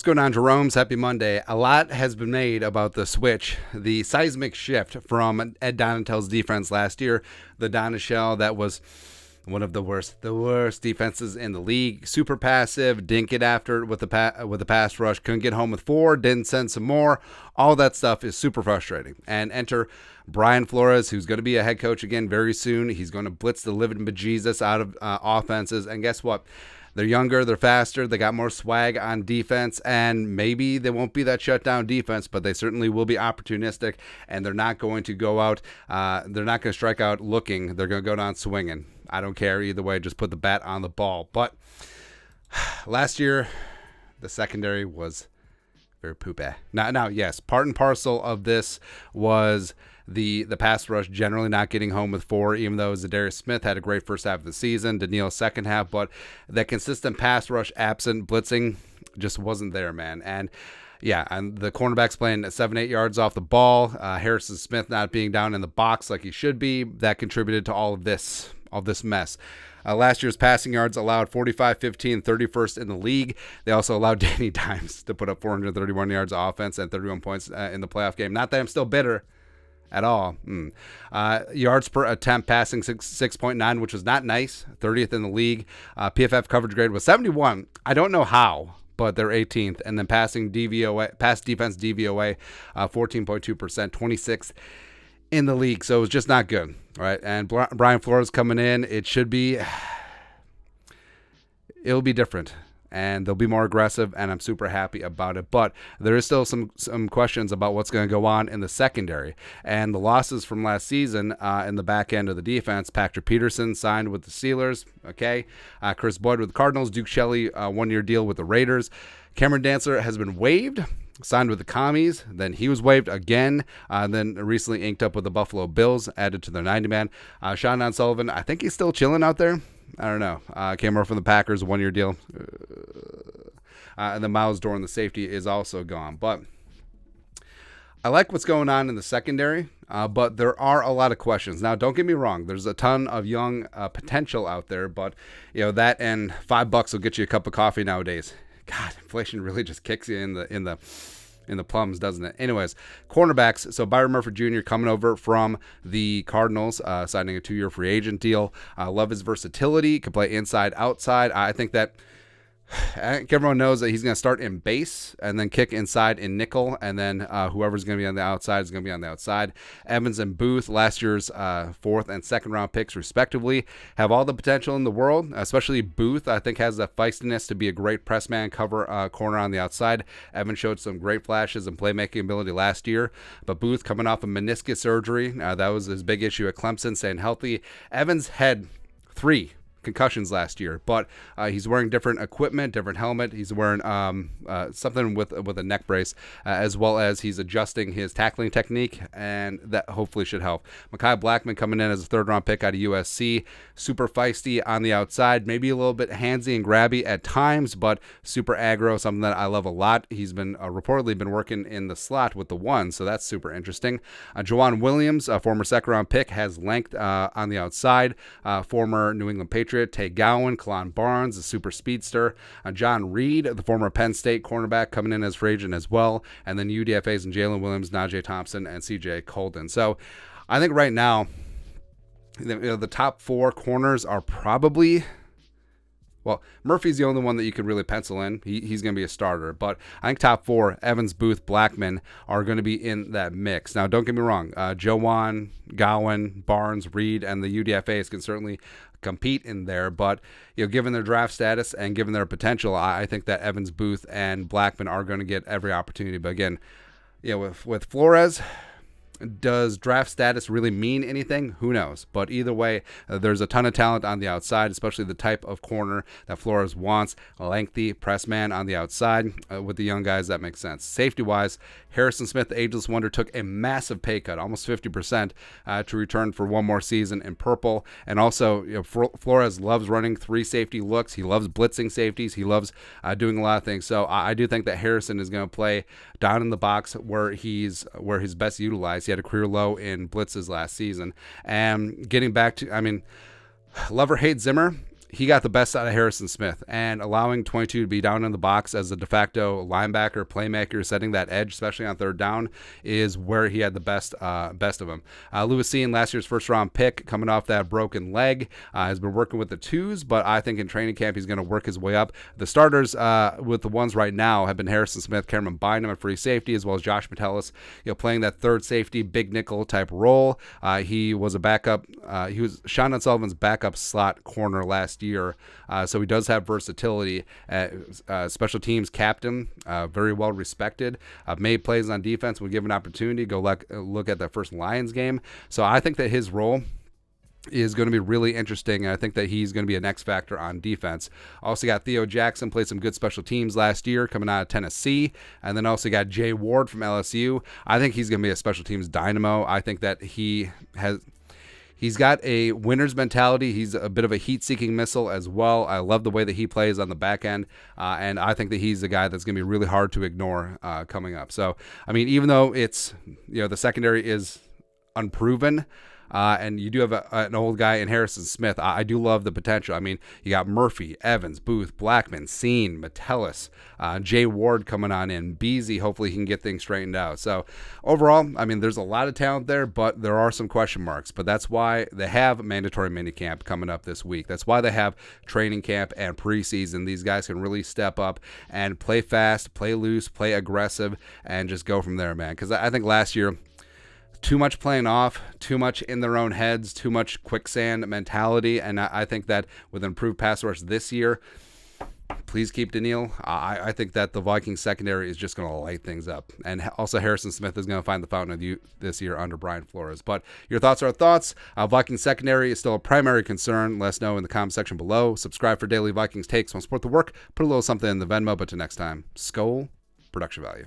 What's going on, Jerome's? Happy Monday. A lot has been made about the switch, the seismic shift from Ed Donatell's defense last year. The Donatell that was one of the worst defenses in the league. Super passive, didn't get after it with the pass rush, couldn't get home with 4, didn't send some more. All that stuff is super frustrating. And enter Brian Flores, who's going to be a head coach again very soon. He's going to blitz the living bejesus out of offenses. And guess what? They're younger, they're faster, they got more swag on defense, and maybe they won't be that shutdown defense, but they certainly will be opportunistic, and they're not going to go out, they're not going to strike out looking, they're going to go down swinging. I don't care either way, just put the bat on the ball. But last year, the secondary was very poopy. Now, yes, part and parcel of this was the pass rush generally not getting home with 4, even though Zadarius Smith had a great first half of the season, Daniil second half, but that consistent pass rush absent, blitzing just wasn't there, man. And yeah, and the cornerbacks playing 7-8 yards off the ball, Harrison Smith not being down in the box like he should be, that contributed to all of this mess. Last year's passing yards allowed 45, 15, 31st in the league. They also allowed Danny Dimes to put up 431 yards of offense and 31 points in the playoff game. Not that I'm still bitter at all. Yards per attempt passing 6.9, which was not nice. 30th in the league. PFF coverage grade was 71. I don't know how, but they're 18th. And then pass defense DVOA, 14.2%, 26th in the league. So it was just not good. All right. And Brian Flores coming in, it'll be different. And they'll be more aggressive, and I'm super happy about it. But there is still some questions about what's going to go on in the secondary. And the losses from last season in the back end of the defense, Patrick Peterson signed with the Steelers, okay? Chris Boyd with the Cardinals, Duke Shelley, one-year deal with the Raiders. Cameron Dantzler has been waived, signed with the Commies, then he was waived again, then recently inked up with the Buffalo Bills, added to their 90-man. Sean Sullivan, I think he's still chilling out there. I don't know. Came over from the Packers, one-year deal. And then Miles Dorn, the safety, is also gone. But I like what's going on in the secondary, but there are a lot of questions. Now, don't get me wrong. There's a ton of young potential out there, but that and $5 will get you a cup of coffee nowadays. God, inflation really just kicks you in the plums, doesn't it? Anyways, cornerbacks. So Byron Murphy Jr. coming over from the Cardinals, signing a 2-year free agent deal. Love his versatility. Can play inside, outside. I think everyone knows that he's going to start in base and then kick inside in nickel, and then whoever's going to be on the outside is going to be on the outside. Evans and Booth, last year's 4th and 2nd round picks respectively, have all the potential in the world, especially Booth. I think has the feistiness to be a great press man, cover corner on the outside. Evans showed some great flashes and playmaking ability last year, but Booth coming off a meniscus surgery, that was his big issue at Clemson, staying healthy. Evans had 3 concussions last year, but he's wearing different equipment, different helmet. He's wearing something with a neck brace, as well as he's adjusting his tackling technique, and that hopefully should help. Mekhi Blackman coming in as a 3rd-round pick out of USC, super feisty on the outside, maybe a little bit handsy and grabby at times, but super aggro, something that I love a lot. He's been reportedly been working in the slot with the 1, so that's super interesting. Juwan Williams, a former 2nd-round pick, has length on the outside. Former New England Patriot Tay Gowan, Kalon Barnes, the super speedster. John Reed, the former Penn State cornerback, coming in as free agent as well. And then UDFAs and Jalen Williams, Najee Thompson, and CJ Colton. So I think right now, the top 4 corners are probably... Well, Murphy's the only one that you could really pencil in. He's going to be a starter. But I think top 4, Evans, Booth, Blackman, are going to be in that mix. Now, don't get me wrong. Jowan, Gowan, Barnes, Reed, and the UDFAs can certainly compete in there. But given their draft status and given their potential, I think that Evans, Booth, and Blackman are going to get every opportunity. But again, with Flores... Does draft status really mean anything? Who knows? But either way, there's a ton of talent on the outside, especially the type of corner that Flores wants. A lengthy press man on the outside. With the young guys, that makes sense. Safety-wise, Harrison Smith, the ageless wonder, took a massive pay cut, almost 50%, to return for one more season in purple. And also, Flores loves running 3 safety looks. He loves blitzing safeties. He loves doing a lot of things. So I do think that Harrison is going to play down in the box where he's best utilized. He had a career low in blitzes last season. And getting back to, love or hate Zimmer, he got the best out of Harrison Smith, and allowing 22 to be down in the box as a de facto linebacker, playmaker, setting that edge, especially on third down, is where he had the best of him. Lewis Cine, last year's first-round pick, coming off that broken leg, has been working with the twos, but I think in training camp he's going to work his way up. The starters with the ones right now have been Harrison Smith, Cameron Bynum at free safety, as well as Josh Metellus, playing that third safety, big nickel type role. He was a backup. He was Sean Sullivan's backup slot corner last year, so he does have versatility. Special teams captain, very well respected, made plays on defense when given opportunity. Go look at that first Lions game. So I think that his role is going to be really interesting, and I think that he's going to be an X factor on defense. Also got Theo Jackson, played some good special teams last year coming out of Tennessee, and then also got Jay Ward from LSU. I think he's going to be a special teams dynamo. I think that he's got a winner's mentality. He's a bit of a heat-seeking missile as well. I love the way that he plays on the back end, and I think that he's a guy that's going to be really hard to ignore coming up. So, I mean, even though it's, the secondary is unproven, and you do have an old guy in Harrison Smith, I do love the potential. I mean, you got Murphy, Evans, Booth, Blackman, Cine, Metellus, Jay Ward coming on in, Beasley. Hopefully he can get things straightened out. So overall, I mean, there's a lot of talent there, but there are some question marks. But that's why they have mandatory minicamp coming up this week. That's why they have training camp and preseason. These guys can really step up and play fast, play loose, play aggressive, and just go from there, man. Because I think last year, too much playing off, too much in their own heads, too much quicksand mentality, and I think that with improved pass rush this year, please keep Daniil. I think that the Vikings secondary is just going to light things up, and also Harrison Smith is going to find the fountain of youth this year under Brian Flores. But your thoughts are our thoughts. Vikings secondary is still a primary concern. Let us know in the comment section below. Subscribe for daily Vikings takes. Want to support the work? Put a little something in the Venmo. But till next time, Skol, production value.